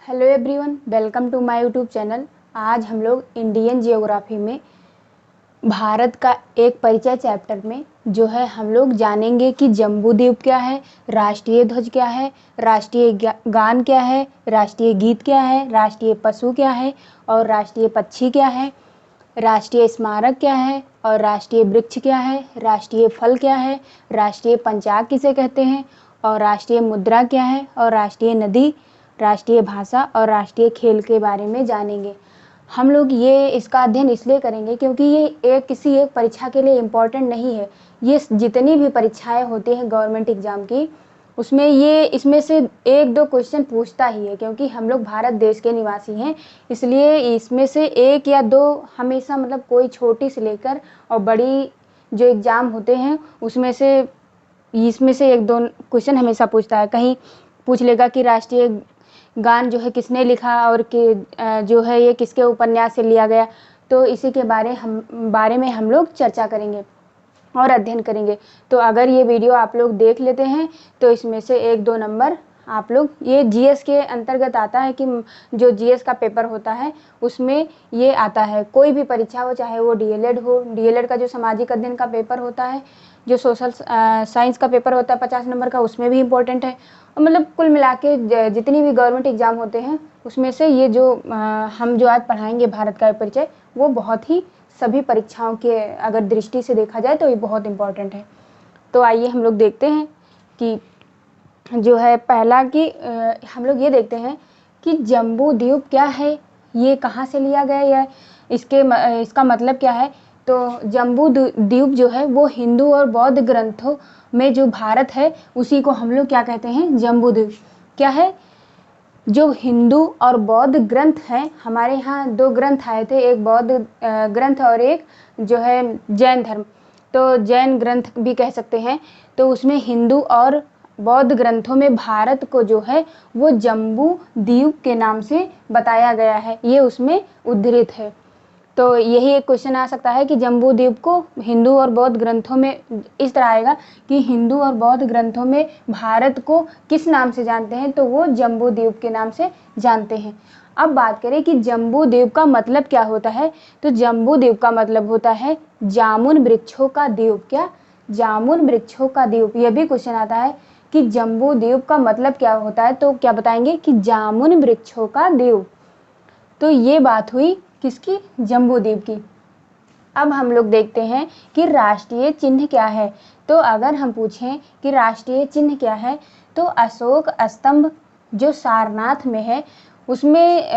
Hello everyone, welcome to my YouTube channel. आज हम लोग इंडियन जियोग्राफी में भारत का एक परिचय चैप्टर में जो है हम लोग जानेंगे कि जम्बू द्वीप क्या है, राष्ट्रीय ध्वज क्या है, राष्ट्रीय गान क्या है, राष्ट्रीय गीत क्या है, राष्ट्रीय पशु क्या है और राष्ट्रीय पक्षी क्या है, राष्ट्रीय स्मारक क्या है और राष्ट्रीय वृक्ष क्या है, राष्ट्रीय फल क्या है, राष्ट्रीय पंचांग किसे कहते हैं और राष्ट्रीय मुद्रा क्या है और राष्ट्रीय नदी, राष्ट्रीय भाषा और राष्ट्रीय खेल के बारे में जानेंगे। हम लोग ये इसका अध्ययन इसलिए करेंगे क्योंकि ये किसी एक परीक्षा के लिए इम्पोर्टेंट नहीं है। ये जितनी भी परीक्षाएं होती हैं गवर्नमेंट एग्जाम की, उसमें ये इसमें से एक दो क्वेश्चन पूछता ही है, क्योंकि हम लोग भारत देश के निवासी हैं, इसलिए इसमें से एक या दो हमेशा, मतलब कोई छोटी से लेकर और बड़ी जो एग्ज़ाम होते हैं उसमें से इसमें से एक दो क्वेश्चन हमेशा पूछता है। कहीं पूछ लेगा कि राष्ट्रीय गान जो है किसने लिखा और कि जो है ये किसके उपन्यास से लिया गया। तो इसी के बारे में हम लोग चर्चा करेंगे और अध्ययन करेंगे। तो अगर ये वीडियो आप लोग देख लेते हैं तो इसमें से एक दो नंबर आप लोग, ये जीएस के अंतर्गत आता है कि जो जीएस का पेपर होता है उसमें ये आता है। कोई भी परीक्षा हो, चाहे वो डीएलएड हो, डीएलएड का जो सामाजिक अध्ययन का पेपर होता है, जो सोशल साइंस का पेपर होता है 50 नंबर का, उसमें भी इम्पोर्टेंट है। मतलब कुल मिला के जितनी भी गवर्नमेंट एग्ज़ाम होते हैं उसमें से ये जो हम जो आज पढ़ाएंगे भारत का परिचय, वो बहुत ही सभी परीक्षाओं के अगर दृष्टि से देखा जाए तो ये बहुत इम्पोर्टेंट है। तो आइए हम लोग देखते हैं कि जो है पहला कि हम लोग ये देखते हैं कि जम्बू द्वीप क्या है, ये कहाँ से लिया गया, या इसका मतलब क्या है। तो जम्बू द्वीप जो है वो हिंदू और बौद्ध ग्रंथों में जो भारत है उसी को हम लोग क्या कहते हैं, जम्बू द्वीप। क्या है, जो हिंदू और बौद्ध ग्रंथ हैं, हमारे यहाँ दो ग्रंथ आए थे, एक बौद्ध ग्रंथ और एक जो है जैन धर्म, तो जैन ग्रंथ भी कह सकते हैं। तो उसमें हिंदू और बौद्ध ग्रंथों में भारत को जो है वो जम्बू द्वीप के नाम से बताया गया है, ये उसमें उद्धृत है। तो यही एक क्वेश्चन आ सकता है कि जम्बू द्वीप को हिंदू और बौद्ध ग्रंथों में इस तरह आएगा कि हिंदू और बौद्ध ग्रंथों में भारत को किस नाम से जानते हैं, तो वो जम्बू द्वीप के नाम से जानते हैं। अब बात करें कि जम्बू द्वीप का मतलब क्या होता है, तो जम्बू द्वीप का मतलब होता है जामुन वृक्षों का द्वीप। क्या, जामुन वृक्षों का द्वीप। यह भी क्वेश्चन आता है कि जम्बू द्वीप का मतलब क्या होता है, तो क्या बताएंगे कि जामुन वृक्षों का द्वीप। तो ये बात हुई किसकी, जम्बू द्वीप की। अब हम लोग देखते हैं कि राष्ट्रीय चिन्ह क्या है। तो अगर हम पूछें कि राष्ट्रीय चिन्ह क्या है, तो अशोक स्तंभ जो सारनाथ में है उसमें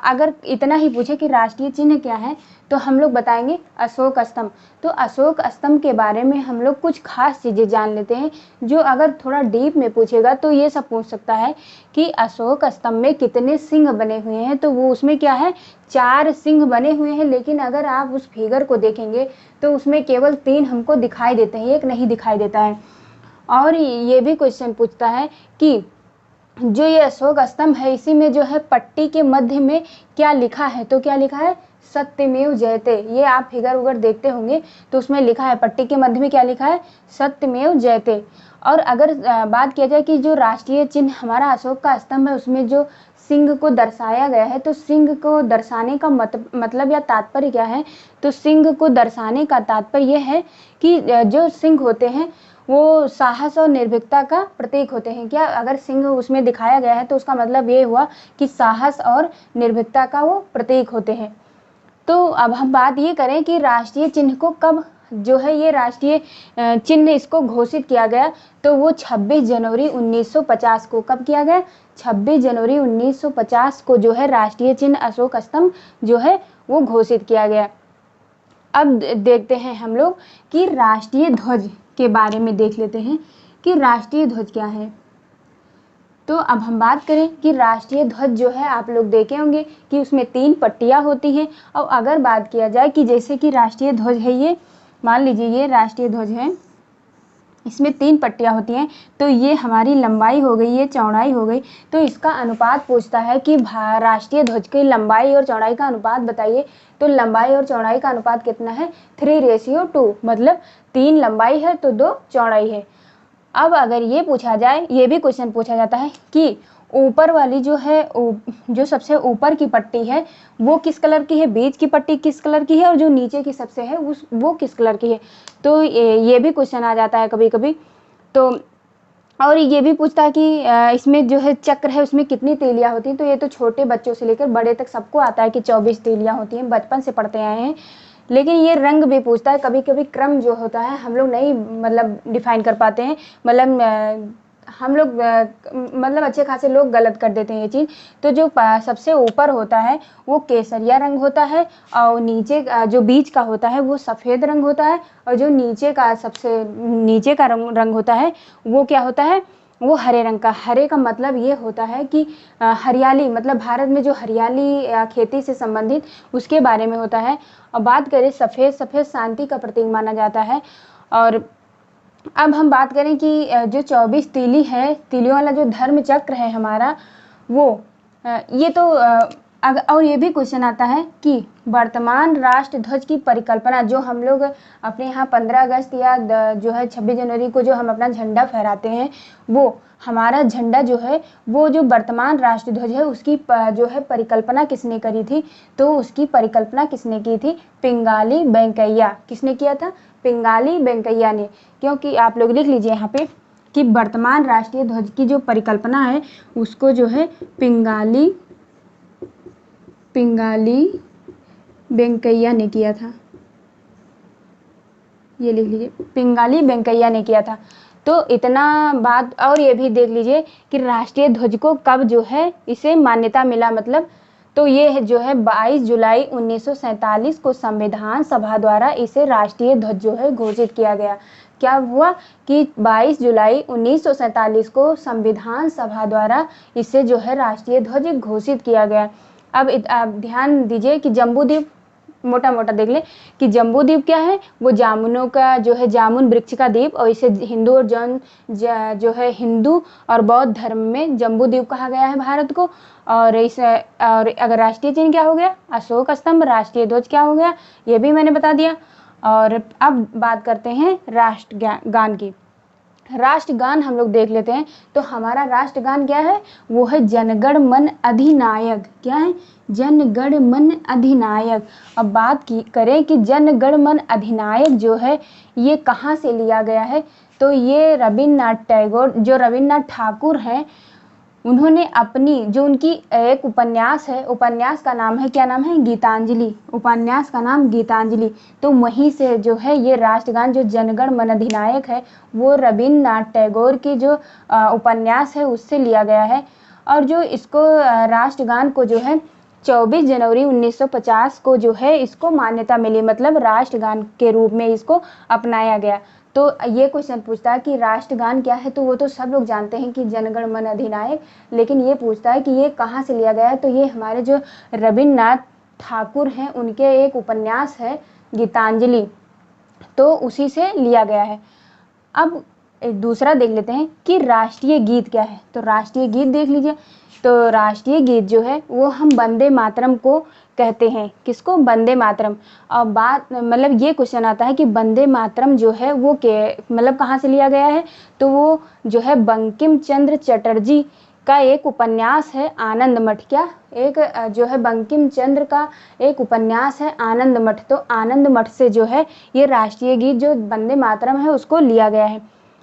अगर इतना ही पूछे कि राष्ट्रीय चिन्ह क्या है, तो हम लोग बताएंगे अशोक स्तंभ। तो अशोक स्तंभ के बारे में हम लोग कुछ खास चीज़ें जान लेते हैं, जो अगर थोड़ा डीप में पूछेगा तो ये सब पूछ सकता है कि अशोक स्तंभ में कितने सिंह बने हुए हैं, तो वो उसमें क्या है, 4 सिंह बने हुए हैं। लेकिन अगर आप उस फिगर को देखेंगे तो उसमें केवल 3 हमको दिखाई देते हैं, एक नहीं दिखाई देता है। और ये भी क्वेश्चन पूछता है कि जो ये अशोक स्तंभ है, इसी में जो है पट्टी के मध्य में क्या लिखा है, तो क्या लिखा है, सत्यमेव जयते। ये आप फिगर उगर देखते होंगे तो उसमें लिखा है, पट्टी के मध्य में क्या लिखा है, सत्यमेव जयते। और अगर बात किया जाए कि जो राष्ट्रीय चिन्ह हमारा अशोक का स्तंभ है उसमें जो सिंह को दर्शाया गया है, तो सिंह को दर्शाने का मतलब या तात्पर्य क्या है, तो सिंह को दर्शाने का तात्पर्य यह है कि जो सिंह होते हैं वो साहस और निर्भीकता का प्रतीक होते हैं। क्या, अगर सिंह उसमें दिखाया गया है तो उसका मतलब ये हुआ कि साहस और निर्भीकता का वो प्रतीक होते हैं। तो अब हम बात ये करें कि राष्ट्रीय चिन्ह को कब जो है ये राष्ट्रीय चिन्ह इसको घोषित किया गया, तो वो 26 जनवरी 1950 को। कब किया गया, 26 जनवरी 1950 को जो है राष्ट्रीय चिन्ह अशोक स्तंभ जो है वो घोषित किया गया। अब देखते हैं हम लोग कि राष्ट्रीय ध्वज के बारे में देख लेते हैं कि राष्ट्रीय ध्वज क्या है। तो अब हम बात करें कि राष्ट्रीय ध्वज जो है, आप लोग देखे होंगे कि उसमें 3 पट्टियां होती हैं। और अगर बात किया जाए कि जैसे कि राष्ट्रीय ध्वज है, ये मान लीजिए ये राष्ट्रीय ध्वज है, इसमें 3 पट्टियां होती हैं, तो ये हमारी लंबाई हो गई, ये चौड़ाई हो गई। तो इसका अनुपात पूछता है कि राष्ट्रीय ध्वज की लंबाई और चौड़ाई का अनुपात बताइए। तो लंबाई और चौड़ाई का अनुपात कितना है, 3:2, मतलब 3 लंबाई है तो 2 चौड़ाई है। अब अगर ये पूछा जाए, ये भी क्वेश्चन पूछा जाता है कि ऊपर वाली जो है जो सबसे ऊपर की पट्टी है वो किस कलर की है, बीच की पट्टी किस कलर की है, और जो नीचे की सबसे है वो किस कलर की है। तो ये भी क्वेश्चन आ जाता है कभी कभी। तो और ये भी पूछता है कि इसमें जो है चक्र है उसमें कितनी तीलियां होती हैं। तो ये तो छोटे बच्चों से लेकर बड़े तक सबको आता है कि 24 तीलियां होती हैं, बचपन से पढ़ते आए हैं। लेकिन ये रंग भी पूछता है, कभी कभी क्रम जो होता है हम लोग नहीं मतलब डिफाइन कर पाते हैं, मतलब हम लोग मतलब अच्छे खासे लोग गलत कर देते हैं ये चीज़। तो जो सबसे ऊपर होता है वो केसरिया रंग होता है, और नीचे जो बीच का होता है वो सफ़ेद रंग होता है, और जो नीचे का सबसे नीचे का रंग होता है वो क्या होता है, वो हरे रंग का। हरे का मतलब ये होता है कि हरियाली, मतलब भारत में जो हरियाली खेती से संबंधित उसके बारे में होता है। और बात करें सफ़ेद, सफ़ेद शांति का प्रतीक माना जाता है। और अब हम बात करें कि जो 24 तीली है, तीलियों वाला जो धर्म चक्र है हमारा वो ये तो और ये भी क्वेश्चन आता है कि वर्तमान राष्ट्र ध्वज की परिकल्पना, जो हम लोग अपने यहाँ 15 अगस्त या जो है 26 जनवरी को जो हम अपना झंडा फहराते हैं, वो हमारा झंडा जो है वो जो वर्तमान राष्ट्र ध्वज है उसकी जो है परिकल्पना किसने करी थी। तो उसकी परिकल्पना किसने की थी, पिंगाली वेंकैया। किसने किया था, पिंगाली वेंकैया ने। क्योंकि आप लोग लिख लीजिए यहाँ पे कि वर्तमान राष्ट्रीय ध्वज की जो परिकल्पना है उसको जो है पिंगाली वेंकैया ने किया था। ये लिख लीजिए, पिंगाली वेंकैया ने किया था। तो इतना बात। और ये भी देख लीजिए कि राष्ट्रीय ध्वज को कब जो है इसे मान्यता मिला, मतलब तो ये जो है 22 जुलाई 1947 को संविधान सभा द्वारा इसे राष्ट्रीय ध्वज जो है घोषित किया गया। क्या हुआ कि 22 जुलाई 1947 को संविधान सभा द्वारा इसे जो है राष्ट्रीय ध्वज घोषित किया गया। अब ध्यान दीजिए कि जम्बू द्वीप, मोटा मोटा देख ले कि जम्बू द्वीप क्या है, वो जामुनों का जो है जामुन वृक्ष का द्वीप, और इसे हिंदू और जैन जो है हिंदू और बौद्ध धर्म में जम्बू द्वीप कहा गया है भारत को। और और अगर राष्ट्रीय चिन्ह क्या हो गया, अशोक स्तंभ। राष्ट्रीय ध्वज क्या हो गया, ये भी मैंने बता दिया। और अब बात करते हैं राष्ट्रगान की। राष्ट्रगान हम लोग देख लेते हैं। तो हमारा राष्ट्रगान क्या है, वो है जनगण मन अधिनायक। क्या है, जनगण मन अधिनायक। अब बात करें कि जनगण मन अधिनायक जो है ये कहाँ से लिया गया है, तो ये रविन्द्रनाथ टैगोर, जो रविन्द्रनाथ ठाकुर हैं, उन्होंने अपनी जो उनकी एक उपन्यास है, उपन्यास का नाम है, क्या नाम है, गीतांजलि। उपन्यास का नाम गीतांजलि। तो वहीं से जो है ये राष्ट्रगान जो जनगण मन अधिनायक है वो रविन्द्रनाथ टैगोर की जो उपन्यास है उससे लिया गया है। और जो इसको राष्ट्रगान को जो है 24 जनवरी 1950 को जो है इसको मान्यता मिली, मतलब राष्ट्रगान के रूप में इसको अपनाया गया। तो ये क्वेश्चन पूछता है कि राष्ट्रगान क्या है, तो वो तो सब लोग जानते हैं कि जनगण मन अधिनायक, लेकिन ये पूछता है कि ये कहाँ से लिया गया है। तो ये हमारे जो रविन्द्रनाथ ठाकुर हैं उनके एक उपन्यास है गीतांजलि, तो उसी से लिया गया है। अब एक दूसरा देख लेते हैं कि राष्ट्रीय गीत क्या है। तो राष्ट्रीय गीत देख लीजिए। तो राष्ट्रीय गीत जो है वो हम वंदे मातरम को कहते हैं। किसको, वंदे मातरम। और बात मतलब ये क्वेश्चन आता है कि वंदे मातरम जो है वो मतलब कहाँ से लिया गया है, तो वो जो है बंकिम चंद्र चटर्जी का एक उपन्यास है आनंद मठ। क्या, एक जो है बंकिम चंद्र का एक उपन्यास है आनंद मठ। तो आनंद मठ से जो है ये राष्ट्रीय गीत जो वंदे मातरम है उसको लिया गया है।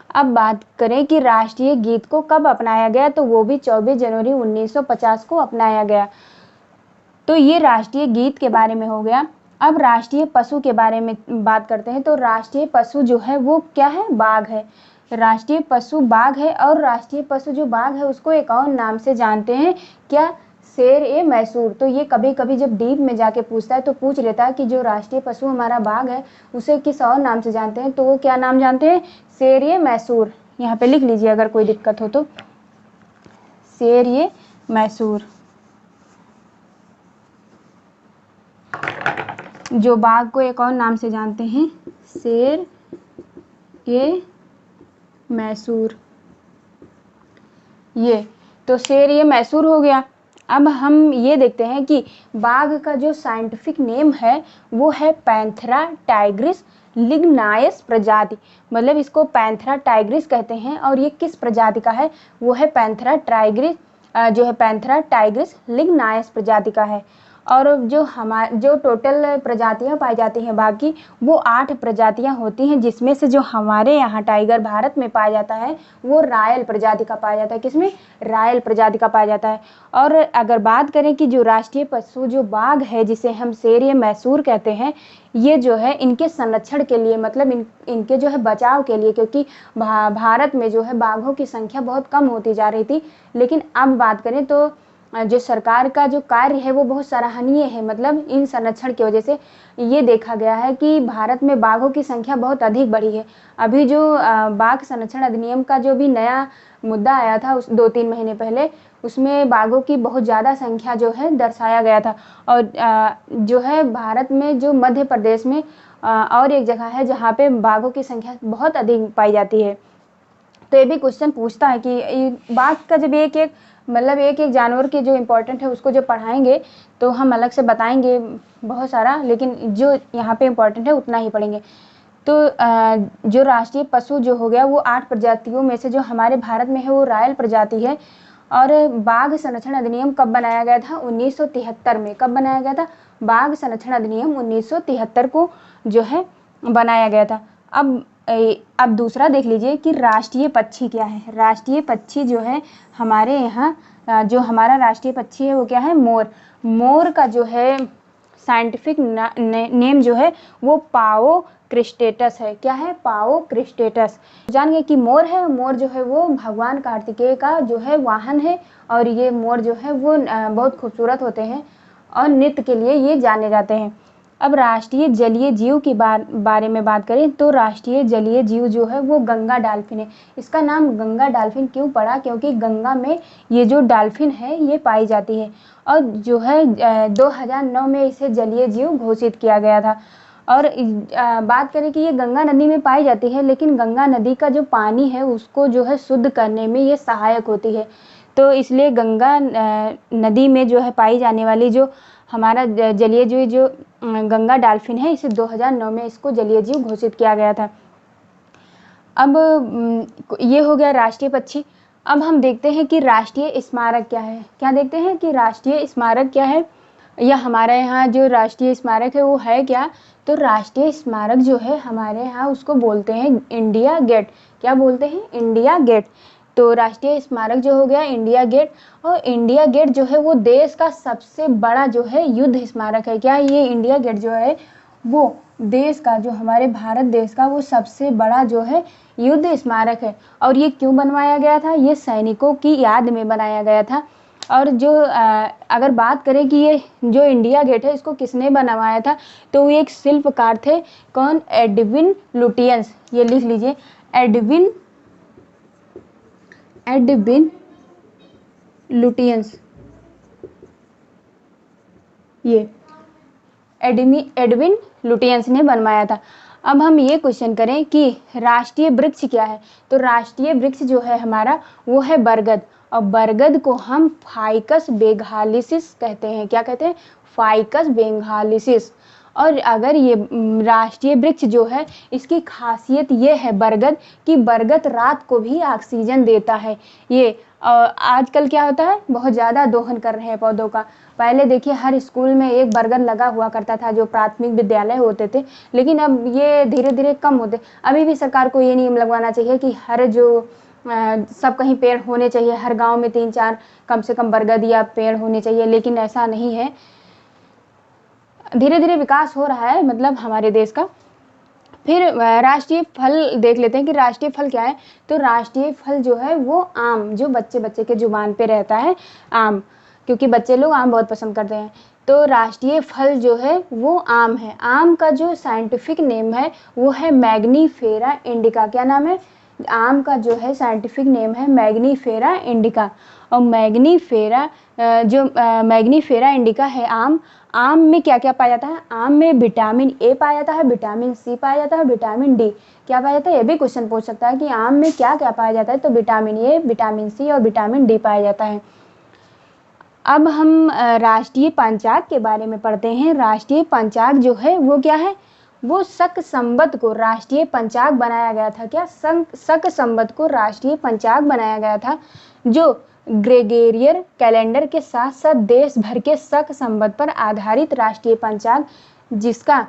अब बात करें कि राष्ट्रीय गीत को कब अपनाया गया, तो वो भी 24 जनवरी 1950 को अपनाया गया। तो ये राष्ट्रीय गीत के बारे में हो गया। अब राष्ट्रीय पशु के बारे में बात करते हैं। तो राष्ट्रीय पशु जो है वो क्या है, बाघ है। राष्ट्रीय पशु बाघ है। और राष्ट्रीय पशु जो बाघ है उसको एक और नाम से जानते हैं, क्या, शेर ए मैसूर। तो ये कभी कभी जब डीप में जाके पूछता है तो पूछ लेता है कि जो राष्ट्रीय पशु हमारा बाघ है उसे किस और नाम से जानते हैं, तो वो क्या नाम जानते हैं, शेर ए मैसूर। यहाँ पे लिख लीजिए अगर कोई दिक्कत हो तो, शेर ए मैसूर। जो बाघ को एक और नाम से जानते हैं, शेर ए मैसूर। ये तो शेर ए मैसूर हो गया। अब हम ये देखते हैं कि बाघ का जो साइंटिफिक नेम है वो है पैंथेरा टाइग्रिस लिग्नायस प्रजाति। मतलब इसको पैंथेरा टाइग्रिस कहते हैं। और ये किस प्रजाति का है, वो है पैंथेरा टाइग्रिस जो है पैंथेरा टाइग्रिस लिग्नाइस प्रजाति का है। और जो टोटल प्रजातियां पाई जाती हैं बाकी वो 8 प्रजातियां होती हैं, जिसमें से जो हमारे यहाँ टाइगर भारत में पाया जाता है वो रॉयल प्रजाति का पाया जाता है। किसमें? रॉयल प्रजाति का पाया जाता है। और अगर बात करें कि जो राष्ट्रीय पशु जो बाघ है, जिसे हम शेर या मैसूर कहते हैं, ये जो है इनके संरक्षण के लिए, मतलब इनके जो है बचाव के लिए, क्योंकि भारत में जो है बाघों की संख्या बहुत कम होती जा रही थी। लेकिन अब बात करें तो जो सरकार का जो कार्य है वो बहुत सराहनीय है। मतलब इन संरक्षण की वजह से ये देखा गया है कि भारत में बाघों की संख्या बहुत अधिक बढ़ी है। अभी जो बाघ संरक्षण अधिनियम का जो भी नया मुद्दा आया था उस 2-3 महीने पहले, उसमें बाघों की बहुत ज़्यादा संख्या जो है दर्शाया गया था। और जो है भारत में जो मध्य प्रदेश में और एक जगह है जहाँ पे बाघों की संख्या बहुत अधिक पाई जाती है। तो ये भी क्वेश्चन पूछता है कि बाघ का जब एक एक जानवर के जो इम्पोर्टेंट है उसको जो पढ़ाएंगे तो हम अलग से बताएंगे बहुत सारा, लेकिन जो यहाँ पे इम्पोर्टेंट है उतना ही पढ़ेंगे। तो जो राष्ट्रीय पशु जो हो गया वो 8 प्रजातियों में से जो हमारे भारत में है वो रॉयल प्रजाति है। और बाघ संरक्षण अधिनियम कब बनाया गया था? 1973 में। कब बनाया गया था? बाघ संरक्षण अधिनियम 1973 को जो है बनाया गया था। अब दूसरा देख लीजिए कि राष्ट्रीय पक्षी क्या है। राष्ट्रीय पक्षी जो है हमारे यहाँ जो हमारा राष्ट्रीय पक्षी है वो क्या है? मोर। मोर का जो है साइंटिफिक नेम जो है वो पाओ क्रिस्टेटस है। क्या है? पाओ क्रिस्टेटस। जान गए कि मोर है, मोर जो है वो भगवान कार्तिकेय का जो है वाहन है। और ये मोर जो है वो बहुत खूबसूरत होते हैं और नृत्य के लिए ये जाने जाते हैं। अब राष्ट्रीय जलीय जीव की बारे में बात करें तो राष्ट्रीय जलीय जीव जो है वो गंगा डॉल्फिन है। इसका नाम गंगा डॉल्फिन क्यों पड़ा? क्योंकि गंगा में ये जो डॉल्फिन है ये पाई जाती है। और जो है 2009 में इसे जलीय जीव घोषित किया गया था। और बात करें कि ये गंगा नदी में पाई जाती है, लेकिन गंगा नदी का जो पानी है उसको जो है शुद्ध करने में ये सहायक होती है। तो इसलिए गंगा नदी में जो है पाई जाने वाली जो हमारा जलीय जीव जो गंगा डॉल्फिन है, इसे 2009 में इसको जलीय जीव घोषित किया गया था। अब ये हो गया राष्ट्रीय पक्षी। अब हम देखते हैं कि राष्ट्रीय स्मारक क्या है। क्या देखते हैं कि राष्ट्रीय स्मारक क्या है, या हमारे यहाँ जो राष्ट्रीय स्मारक है वो है क्या? तो राष्ट्रीय स्मारक जो है हमारे यहाँ उसको बोलते हैं इंडिया गेट। क्या बोलते हैं? India Gate. तो राष्ट्रीय स्मारक जो हो गया इंडिया गेट। और इंडिया गेट जो है वो देश का सबसे बड़ा जो है युद्ध स्मारक है। क्या ये इंडिया गेट जो है वो देश का, जो हमारे भारत देश का वो सबसे बड़ा जो है युद्ध स्मारक है। और ये क्यों बनवाया गया था? ये सैनिकों की याद में बनाया गया था। और जो अगर बात करें कि ये जो इंडिया गेट है इसको किसने बनवाया था, तो वो एक शिल्पकार थे। कौन? Edwin Lutyens. ये लिख लीजिए, एडविन लुटियंस। ये एडविन लुटियंस ने बनवाया था। अब हम ये क्वेश्चन करें कि राष्ट्रीय वृक्ष क्या है। तो राष्ट्रीय वृक्ष जो है हमारा वो है बरगद। और बरगद को हम फाइकस बेंगालिसिस कहते हैं। क्या कहते हैं? फाइकस बेंगालिसिस। और अगर ये राष्ट्रीय वृक्ष जो है इसकी खासियत ये है बरगद कि बरगद रात को भी ऑक्सीजन देता है। ये आजकल क्या होता है, बहुत ज़्यादा दोहन कर रहे हैं पौधों का। पहले देखिए हर स्कूल में एक बरगद लगा हुआ करता था जो प्राथमिक विद्यालय होते थे, लेकिन अब ये धीरे धीरे कम होते। अभी भी सरकार को ये नियम लगवाना चाहिए कि हर जो सब कहीं पेड़ होने चाहिए, हर गांव में 3-4 कम से कम बरगद या पेड़ होने चाहिए, लेकिन ऐसा नहीं है। धीरे धीरे विकास हो रहा है मतलब हमारे देश का। फिर राष्ट्रीय फल देख लेते हैं कि राष्ट्रीय फल क्या है। तो राष्ट्रीय फल जो है वो आम, जो बच्चे के जुबान पे रहता है आम, क्योंकि बच्चे लोग आम बहुत पसंद करते हैं। तो राष्ट्रीय फल जो है वो आम है। आम का जो साइंटिफिक नेम है वो है मैग्नीफेरा इंडिका। क्या नाम है? आम का जो है साइंटिफिक नेम है मैग्नीफेरा इंडिका। और मैग्नीफेरा इंडिका है आम। आम में क्या क्या पाया जाता है? आम में विटामिन ए पाया जाता है, विटामिन सी पाया जाता है, विटामिन डी क्या पाया जाता है? ये भी क्वेश्चन पूछ सकता है कि आम में क्या क्या पाया जाता है। तो विटामिन ए, विटामिन सी और विटामिन डी पाया जाता है। अब हम राष्ट्रीय पंचांग के बारे में पढ़ते हैं। राष्ट्रीय पंचांग जो है वो क्या है? वो शक संवत को राष्ट्रीय पंचांग बनाया गया था। क्या? शक संवत को राष्ट्रीय पंचांग बनाया गया था, जो ग्रेगोरियन कैलेंडर के साथ साथ देश भर के शक संवत पर आधारित राष्ट्रीय पंचांग, जिसका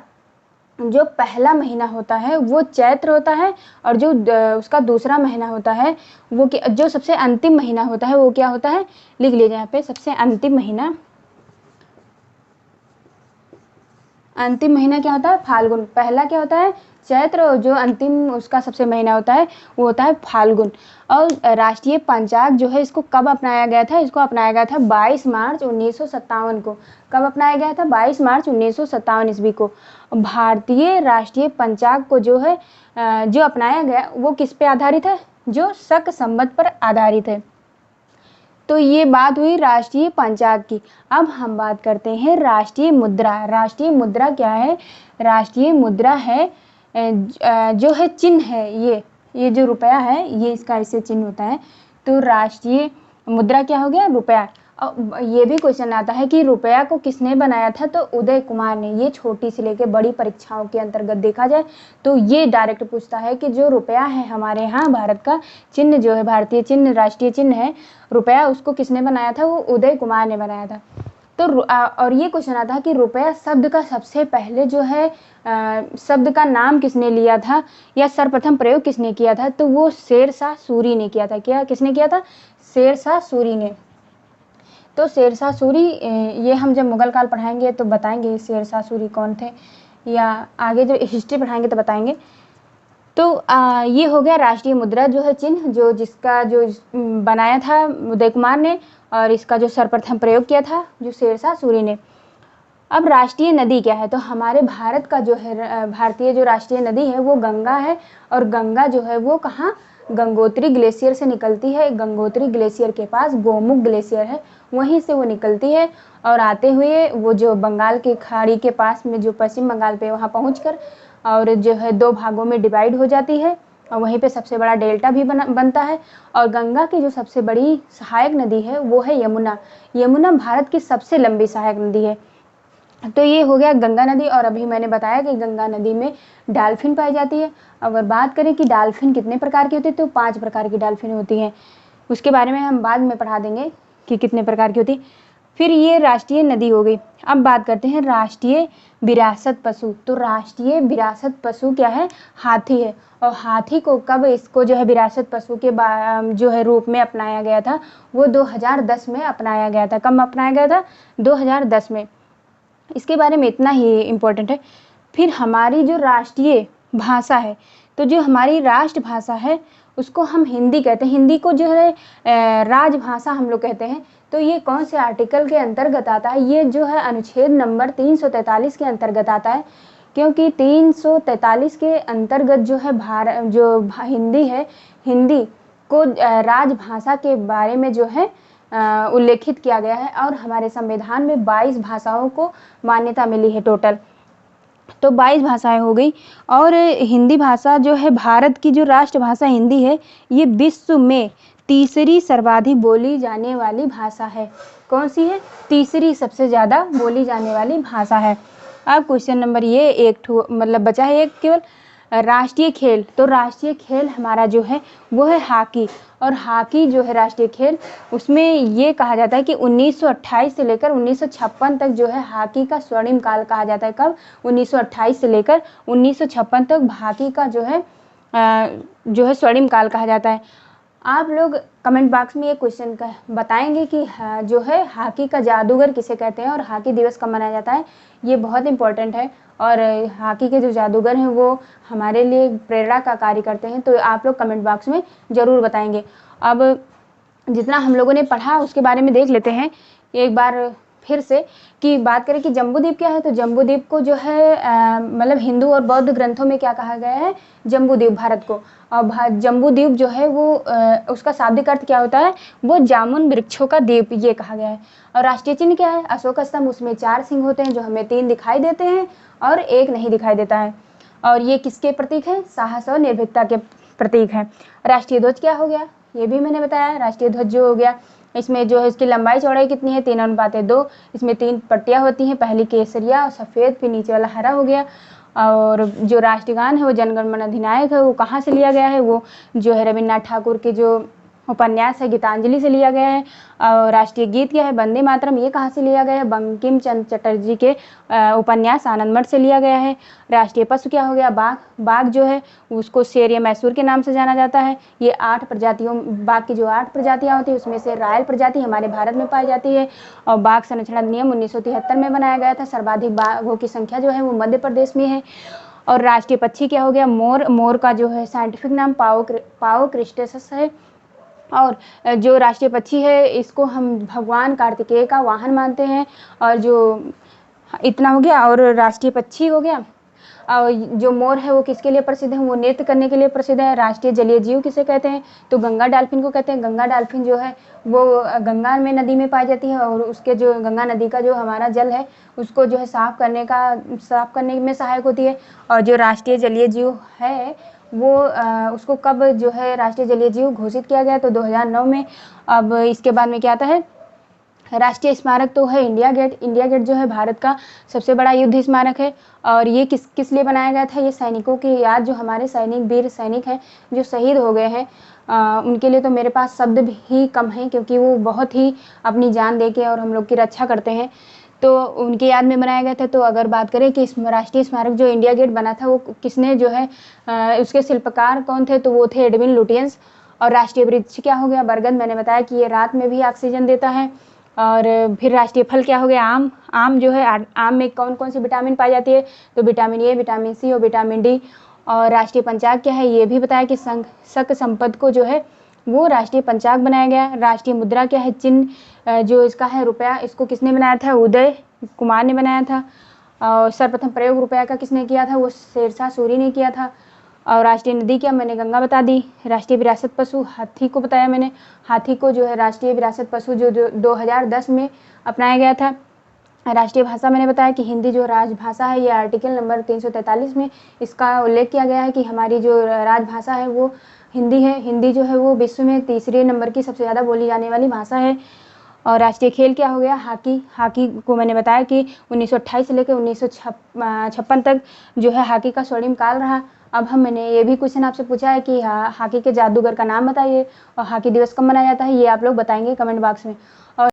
जो पहला महीना होता है वो चैत्र होता है, और जो उसका दूसरा महीना होता है वो जो सबसे अंतिम महीना होता है वो क्या होता है, लिख लीजिए यहाँ पे। सबसे अंतिम महीना क्या होता है, फाल्गुन। पहला क्या होता है, चैत्र, और जो अंतिम उसका सबसे महीना होता है वो होता है फाल्गुन। और राष्ट्रीय पंचांग जो है इसको कब अपनाया गया था, इसको अपनाया गया था 22 मार्च 1957 को। कब अपनाया गया था, 22 मार्च 1957 ईस्वी को। भारतीय राष्ट्रीय पंचांग को जो है जो अपनाया गया वो किस पे आधारित है, जो शक संवत पर आधारित है। तो ये बात हुई राष्ट्रीय पंचांग की। अब हम बात करते हैं राष्ट्रीय मुद्रा। राष्ट्रीय मुद्रा क्या है, राष्ट्रीय मुद्रा है जो है चिन्ह है, ये जो रुपया है ये इसका ऐसे चिन्ह होता है। तो राष्ट्रीय मुद्रा क्या हो गया, रुपया। ये भी क्वेश्चन आता है कि रुपया को किसने बनाया था, तो उदय कुमार ने। ये छोटी से लेकर बड़ी परीक्षाओं के अंतर्गत देखा जाए तो ये डायरेक्ट पूछता है कि जो रुपया है हमारे यहाँ भारत का चिन्ह जो है, भारतीय चिन्ह, राष्ट्रीय चिन्ह है रुपया, उसको किसने बनाया था, वो उदय कुमार ने बनाया था। तो और ये क्वेश्चन आता है कि रुपया शब्द का सबसे पहले जो है शब्द का नाम किसने लिया था या सर्वप्रथम प्रयोग किसने किया था, तो वो शेरशाह सूरी ने किया था। क्या किसने किया था, शेरशाह सूरी ने। तो शेरशाह सूरी, ये हम जब मुगल काल पढ़ाएंगे तो बताएंगे शेरशाह सूरी कौन थे, या आगे जो हिस्ट्री पढ़ाएंगे तो बताएंगे। तो ये हो गया राष्ट्रीय मुद्रा जो है चिन्ह, जो जिसका जो बनाया था उदय कुमार ने, और इसका जो सर्वप्रथम प्रयोग किया था जो शेरशाह सूरी ने। अब राष्ट्रीय नदी क्या है, तो हमारे भारत का जो है भारतीय जो राष्ट्रीय नदी है वो गंगा है। और गंगा जो है वो कहाँ, गंगोत्री ग्लेशियर से निकलती है। गंगोत्री ग्लेशियर के पास गोमुख ग्लेशियर है, वहीं से वो निकलती है और आते हुए वो जो बंगाल की खाड़ी के पास में जो पश्चिम बंगाल पे वहाँ पहुँचकर और जो है 2 भागों में डिवाइड हो जाती है, और वहीं पे सबसे बड़ा डेल्टा भी बनता है। और गंगा की जो सबसे बड़ी सहायक नदी है वो है यमुना। यमुना भारत की सबसे लंबी सहायक नदी है। तो ये हो गया गंगा नदी। और अभी मैंने बताया कि गंगा नदी में डॉल्फिन पाई जाती है। अगर बात करें कि डॉल्फिन कितने प्रकार की होती है, तो 5 प्रकार की डॉल्फिन होती हैं। उसके बारे में हम बाद में पढ़ा देंगे कि कितने प्रकार की होती है। फिर ये राष्ट्रीय नदी हो गई। अब बात करते हैं राष्ट्रीय विरासत पशु। तो राष्ट्रीय विरासत पशु क्या है, हाथी है। और हाथी को कब इसको जो है विरासत पशु के जो है रूप में अपनाया गया था, वो 2010 में अपनाया गया था। कब अपनाया गया था, 2010 में। इसके बारे में इतना ही इम्पोर्टेंट है। फिर हमारी जो राष्ट्रीय भाषा है, तो जो हमारी राष्ट्रभाषा है उसको हम हिंदी कहते हैं। हिंदी को जो है राजभाषा हम लोग कहते हैं। तो ये कौन से आर्टिकल के अंतर्गत आता है, ये जो है अनुच्छेद नंबर 343 के अंतर्गत आता है। क्योंकि 343 के अंतर्गत जो है हिंदी है, हिंदी को राजभाषा के बारे में जो है उल्लेखित किया गया है। और हमारे संविधान में 22 भाषाओं को मान्यता मिली है टोटल। तो 22 भाषाएं हो गई। और हिंदी भाषा जो है भारत की जो राष्ट्रभाषा हिंदी है, ये विश्व में तीसरी सर्वाधिक बोली जाने वाली भाषा है। कौन सी है, तीसरी सबसे ज़्यादा बोली जाने वाली भाषा है। अब क्वेश्चन नंबर ये मतलब बचा है एक केवल, राष्ट्रीय खेल। तो राष्ट्रीय खेल हमारा जो है वो है हॉकी। और हॉकी जो है राष्ट्रीय खेल, उसमें ये कहा जाता है कि 1928 से लेकर 1956 तक जो है हॉकी का स्वर्णिम काल कहा जाता है। कब, 1928 से लेकर 1956 तक हॉकी का जो है स्वर्णिम काल कहा जाता है। आप लोग कमेंट बॉक्स में ये क्वेश्चन का बताएंगे कि जो है हॉकी का जादूगर किसे कहते हैं और हॉकी दिवस कब मनाया जाता है। ये बहुत इंपॉर्टेंट है। और हॉकी के जो जादूगर हैं वो हमारे लिए प्रेरणा का कार्य करते हैं। तो आप लोग कमेंट बॉक्स में ज़रूर बताएंगे। अब जितना हम लोगों ने पढ़ा उसके बारे में देख लेते हैं एक बार फिर से, कि बात करें कि जम्बूद्वीप क्या है। तो जम्बूद्वीप को जो है मतलब हिंदू और बौद्ध ग्रंथों में क्या कहा गया है, जम्बूद्वीप भारत को। और जम्बूद्वीप जो है वो उसका शाब्दिक अर्थ क्या होता है, वो जामुन वृक्षों का द्वीप, ये कहा गया है। और राष्ट्रीय चिन्ह क्या है, अशोक स्तंभ। उसमें 4 सिंह होते हैं, जो हमें 3 दिखाई देते हैं और 1 नहीं दिखाई देता है। और ये किसके प्रतीक है, साहस और निर्भीकता के प्रतीक है। राष्ट्रीय ध्वज क्या हो गया, ये भी मैंने बताया। राष्ट्रीय ध्वज जो हो गया, इसमें जो है इसकी लंबाई चौड़ाई कितनी है, 3:2। इसमें 3 पट्टियाँ होती हैं, पहली केसरिया और सफ़ेद, फिर नीचे वाला हरा हो गया। और जो राष्ट्रगान है वो जनगण मन अधिनायक है, वो कहाँ से लिया गया है, वो जो है रविन्द्रनाथ ठाकुर के जो उपन्यास है गीतांजलि से लिया गया है। और राष्ट्रीय गीत क्या है? वंदे मातरम। ये कहाँ से लिया गया है? बंकिम चंद्र चटर्जी के उपन्यास आनंदमठ से लिया गया है। राष्ट्रीय पशु क्या हो गया? बाघ। बाघ जो है उसको शेर या मैसूर के नाम से जाना जाता है। ये 8 प्रजातियों, बाघ की जो 8 प्रजातियाँ होती है उसमें से रायल प्रजाति हमारे भारत में पाई जाती है। और बाघ संरक्षण अधिनियम 1973 में बनाया गया था। सर्वाधिक बाघों की संख्या जो है वो मध्य प्रदेश में है। और राष्ट्रीय पक्षी क्या हो गया? मोर। मोर का जो है साइंटिफिक नाम पाओ क्रिस्टेसस है। और जो राष्ट्रीय पक्षी है इसको हम भगवान कार्तिकेय का वाहन मानते हैं। और जो इतना हो गया। और राष्ट्रीय पक्षी हो गया। और जो मोर है वो किसके लिए प्रसिद्ध है? वो नृत्य करने के लिए प्रसिद्ध है। राष्ट्रीय जलीय जीव किसे कहते हैं? तो गंगा डॉल्फिन को कहते हैं। गंगा डॉल्फिन जो है वो गंगा में नदी में पाई जाती है। और उसके जो गंगा नदी का जो हमारा जल है उसको जो है साफ करने में सहायक होती है। और जो राष्ट्रीय जलीय जीव है वो उसको कब जो है राष्ट्रीय जलीय जीव घोषित किया गया? तो 2009 में। अब इसके बाद में क्या आता है? राष्ट्रीय स्मारक तो है इंडिया गेट। इंडिया गेट जो है भारत का सबसे बड़ा युद्ध स्मारक है। और ये किस लिए बनाया गया था? ये सैनिकों की याद, जो हमारे सैनिक वीर सैनिक हैं जो शहीद हो गए हैं उनके लिए तो मेरे पास शब्द भी कम हैं, क्योंकि वो बहुत ही अपनी जान दे के और हम लोग की रक्षा करते हैं। तो उनकी याद में बनाया गया था। तो अगर बात करें कि राष्ट्रीय स्मारक जो इंडिया गेट बना था वो किसने जो है उसके शिल्पकार कौन थे? तो वो थे एडविन लुटियंस। और राष्ट्रीय वृक्ष क्या हो गया? बरगद। मैंने बताया कि ये रात में भी ऑक्सीजन देता है। और फिर राष्ट्रीय फल क्या हो गया? आम। आम जो है आम में कौन कौन सी विटामिन पाई जाती है? तो विटामिन ए, विटामिन सी और विटामिन डी। और राष्ट्रीय पंचांग क्या है? ये भी बताया कि शक संपद को जो है वो राष्ट्रीय पंचांग बनाया गया। राष्ट्रीय मुद्रा क्या है? चिन्ह जो इसका है रुपया, इसको किसने बनाया था? उदय कुमार ने बनाया था। और सर्वप्रथम प्रयोग रुपया का किसने किया था? वो शेरशाह सूरी ने किया था। और राष्ट्रीय नदी क्या? मैंने गंगा बता दी। राष्ट्रीय विरासत पशु हाथी को बताया मैंने। हाथी को जो है राष्ट्रीय विरासत पशु जो 2010 में अपनाया गया था। राष्ट्रीय भाषा मैंने बताया कि हिंदी जो राजभाषा है, ये आर्टिकल नंबर 343 में इसका उल्लेख किया गया है कि हमारी जो राजभाषा है वो हिंदी है। हिंदी जो है वो विश्व में 3रे नंबर की सबसे ज़्यादा बोली जाने वाली भाषा है। और राष्ट्रीय खेल क्या हो गया? हॉकी। हॉकी को मैंने बताया कि 1928 से लेकर 1956 तक जो है हॉकी का स्वर्णिम काल रहा। अब मैंने ये भी क्वेश्चन आपसे पूछा है कि हॉकी के जादूगर का नाम बताइए और हॉकी दिवस कब मनाया जाता है, ये आप लोग बताएंगे कमेंट बॉक्स में। और